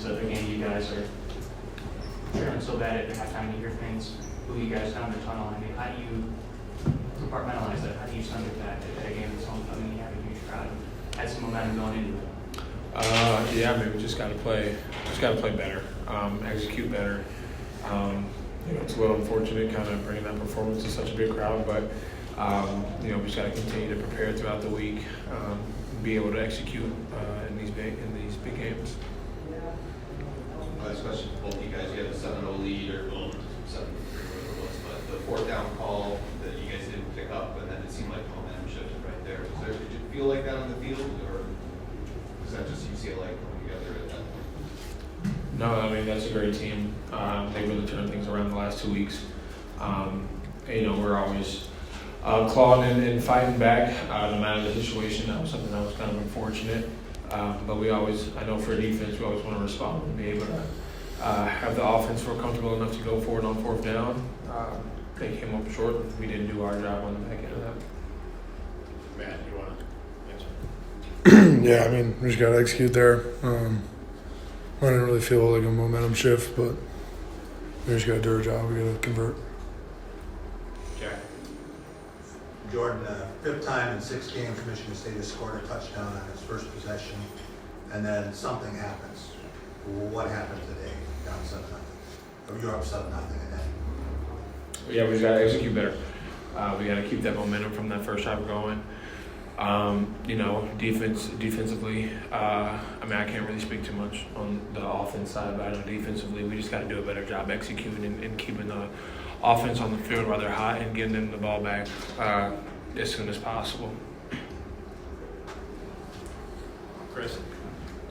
of a game you guys are trailing so bad at halftime to hear things, who you guys down the tunnel. I mean, how do you compartmentalize that? How do you stomach that at a game that's homecoming? You have a huge crowd, had some momentum going into it. Yeah, I mean, we just got to play better, execute better. It's a little unfortunate kind of bringing that performance to such a big crowd, but we just got to continue to prepare throughout the week, be able to execute in these big games. Last question for both of you guys. You had a 7-0 lead, or 7-3, whatever it was, but the fourth down call that you guys didn't pick up, and then it seemed like momentum shifted right there. Did you feel like that on the field, or is that just UCLA coming together at that point? No, I mean, that's a great team. They really turned things around the last 2 weeks. We're always clawing and fighting back no matter the situation. That was something that was kind of unfortunate. But I know for defense, we always want to respond and be able to have the offense feel comfortable enough to go forward on fourth down. They came up short. We didn't do our job on the back end of that. Matt, you want to answer? Yeah, I mean, we just got to execute there. I didn't really feel like a momentum shift, but we just got to do our job. We got to convert. Jack. Jordan, fifth time in 6 games Michigan State has scored a touchdown on its first possession, and then something happens. What happened today? Down 7-0. You're up 7-0 and then. Yeah, we just got to execute better. We got to keep that momentum from that first drive going. Defensively, I can't really speak too much on the offense side, but I know defensively we just got to do a better job executing and keeping the offense on the field while they're hot and getting them the ball back as soon as possible. Chris.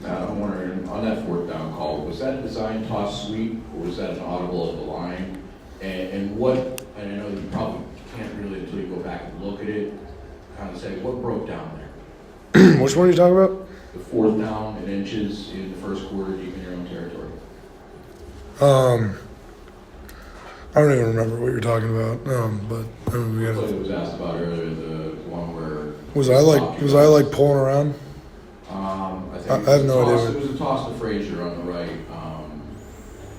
Now, I'm wondering, on that fourth down call, was that a design toss sweep, or was that an audible of the line? And I know you probably can't really, until you go back and look at it, kind of say, what broke down there? Which one are you talking about? The fourth down and inches in the first quarter, deep in your own territory. I don't even remember what you're talking about. But I mean, we got. Like it was asked about earlier, the one where Was I pulling around? I think I have no idea. It was a toss to Frazier on the right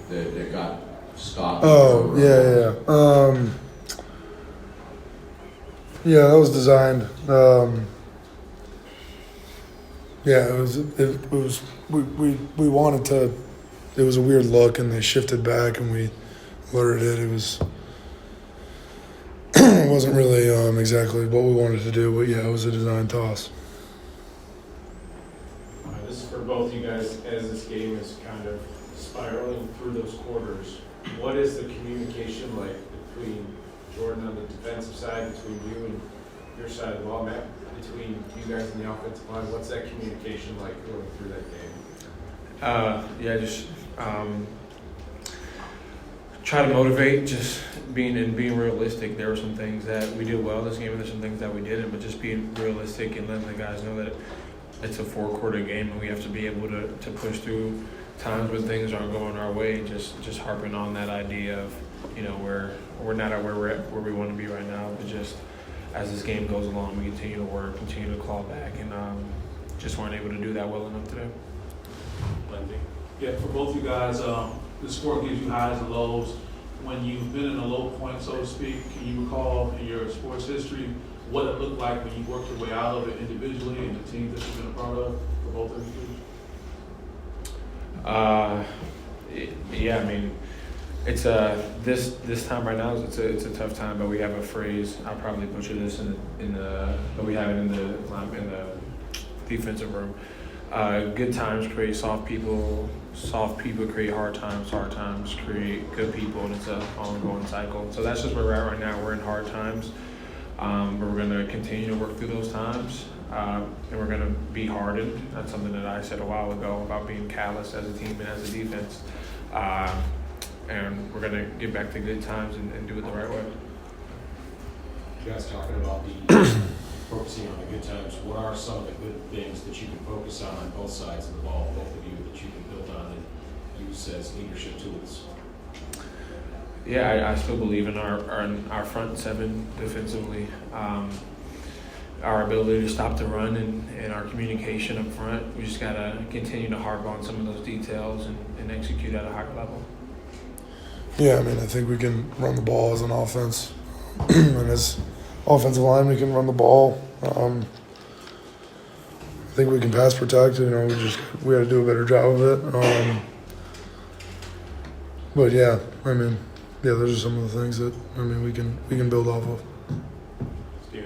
that got stopped. Oh yeah. Yeah, that was designed. It was. We wanted to. It was a weird look, and they shifted back, and we alerted it. It was. It wasn't really exactly what we wanted to do, but yeah, it was a design toss. This is for both you guys. As this game is kind of spiraling through those quarters, what is the communication like between Jordan on the defensive side, between you and your side of the ball, Matt, between you guys and the offensive line? What's that communication like going through that game? Just try to motivate, just being realistic. There were some things that we did well this game, and there's some things that we didn't, but just being realistic and letting the guys know that it's a 4-quarter game and we have to be able to push through times when things aren't going our way. Just harping on that idea of, we're not at where we want to be right now, but just as this game goes along, we continue to work, continue to claw back, and just weren't able to do that well enough today. Lindsay. Yeah, for both you guys, the sport gives you highs and lows. When you've been in a low point, so to speak, can you recall in your sports history what it looked like when you worked your way out of it individually and the team that you've been a part of for both of you? Yeah, I mean, it's this time right now. It's a tough time, but we have a phrase. I'll probably butcher this but we have it in the defensive room. Good times create soft people. Soft people create hard times. Hard times create good people, and it's an ongoing cycle. So that's just where we're at right now. We're in hard times, but we're going to continue to work through those times, and we're going to be hardened. That's something that I said a while ago about being callous as a team and as a defense. And we're going to get back to good times and do it the right way. You guys talking about the focusing on the good times. What are some of the good things that you can focus on both sides of the ball, both of you, that you can build on and use as leadership tools? Yeah, I still believe in our front seven defensively. our ability to stop the run and our communication up front. We just got to continue to harp on some of those details and execute at a higher level. Yeah, I mean, I think we can run the ball as an offense. And as offensive line, we can run the ball. I think we can pass protect. You know, we got to do a better job of it. But yeah, I mean, yeah, those are some of the things that we can build off of.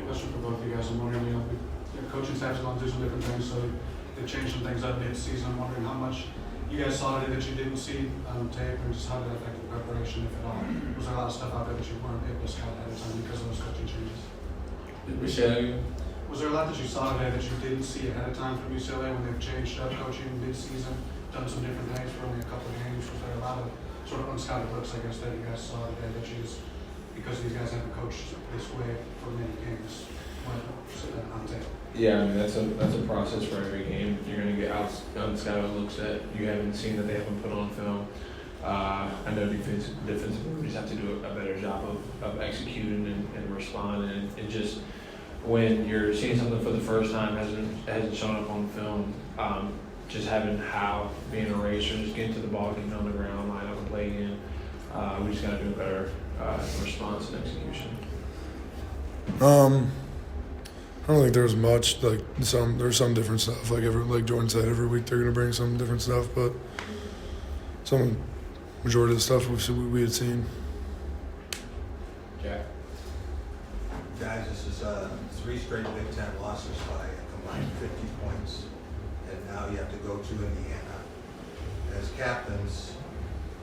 Question for both of you guys. I'm wondering, your coaching staff's going to do some different things, so they changed some things up mid-season. I'm wondering how much you guys saw today that you didn't see on tape, and just how did that affect the preparation, if at all? Was there a lot of stuff out there that you weren't able to scout ahead of time because of those coaching changes? Was there a lot that you saw today that you didn't see ahead of time from UCLA when they've changed up coaching mid-season, done some different things for only a couple of games? Was there a lot of sort of unscouted looks, I guess, that you guys saw today that you just, because these guys haven't coached this way for many games, on tape? Yeah, I mean, that's a process for every game. You're going to get unscouted looks that you haven't seen, that they haven't put on film. I know defensive just have to do a better job of executing and responding, and just when you're seeing something for the first time hasn't shown up on film, just having how being a racer, just getting to the ball, getting on the ground, line up and play again. We just got to do a better response and execution. I don't think there's much, there's some different stuff. Like Jordan said, every week they're gonna bring some different stuff, but majority of the stuff we had seen. Jack. Guys, this is 3 straight Big Ten losses by a combined 50 points, and now you have to go to Indiana. As captains,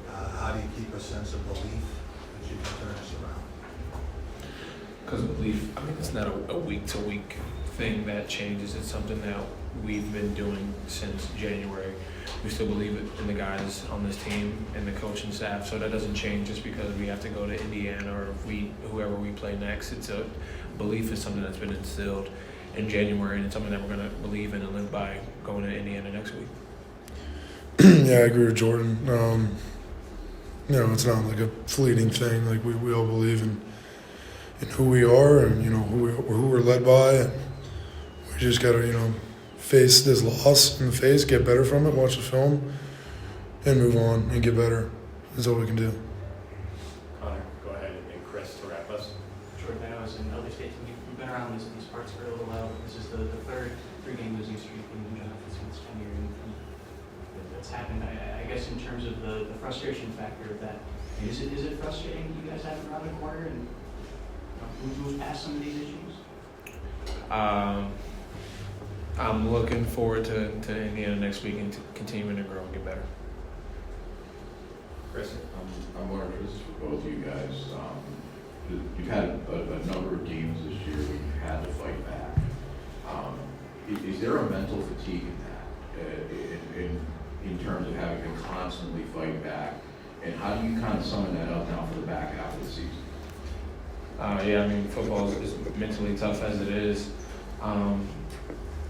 how do you keep a sense of belief that you can turn this around? Because belief, it's not a week-to-week thing that changes. It's something that we've been doing since January. We still believe in the guys on this team and the coaching staff, so that doesn't change just because we have to go to Indiana or whoever we play next. It's a belief is something that's been instilled in January, and it's something that we're going to believe in and live by going to Indiana next week. Yeah, I agree with Jordan. It's not like a fleeting thing. Like we all believe in who we are and who we're led by, and we just gotta face this loss in the face, get better from it, watch the film, and move on and get better. That's all we can do. Connor, go ahead, and Chris to wrap us. Jordan, I know as an elder statesman, you've been around these parts for a little while. This is the third 3-game losing streak in since tenure, and that's happened. I guess in terms of the frustration factor of that, is it frustrating you guys haven't around the corner and move past some of these issues? I'm looking forward to Indiana next week and to continuing to grow and get better. Chris? I'm wondering if this is for both of you guys. You've had a number of games this year where you've had to fight back. Is there a mental fatigue in that, in terms of having to constantly fight back? And how do you kind of summon that up now for the back half of the season? Football is mentally tough as it is.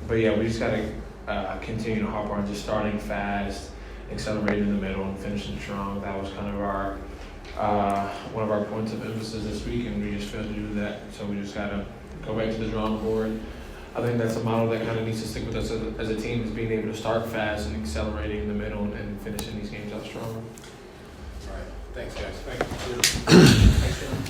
But yeah, we just got to continue to harp on just starting fast, accelerating in the middle, and finishing strong. That was kind of our one of our points of emphasis this week, and we just failed to do that. So we just got to go back to the drawing board. I think that's a model that kind of needs to stick with us as a team, is being able to start fast and accelerating in the middle and finishing these games out strong. All right. Thanks, guys. Thank you. Thanks, Jordan.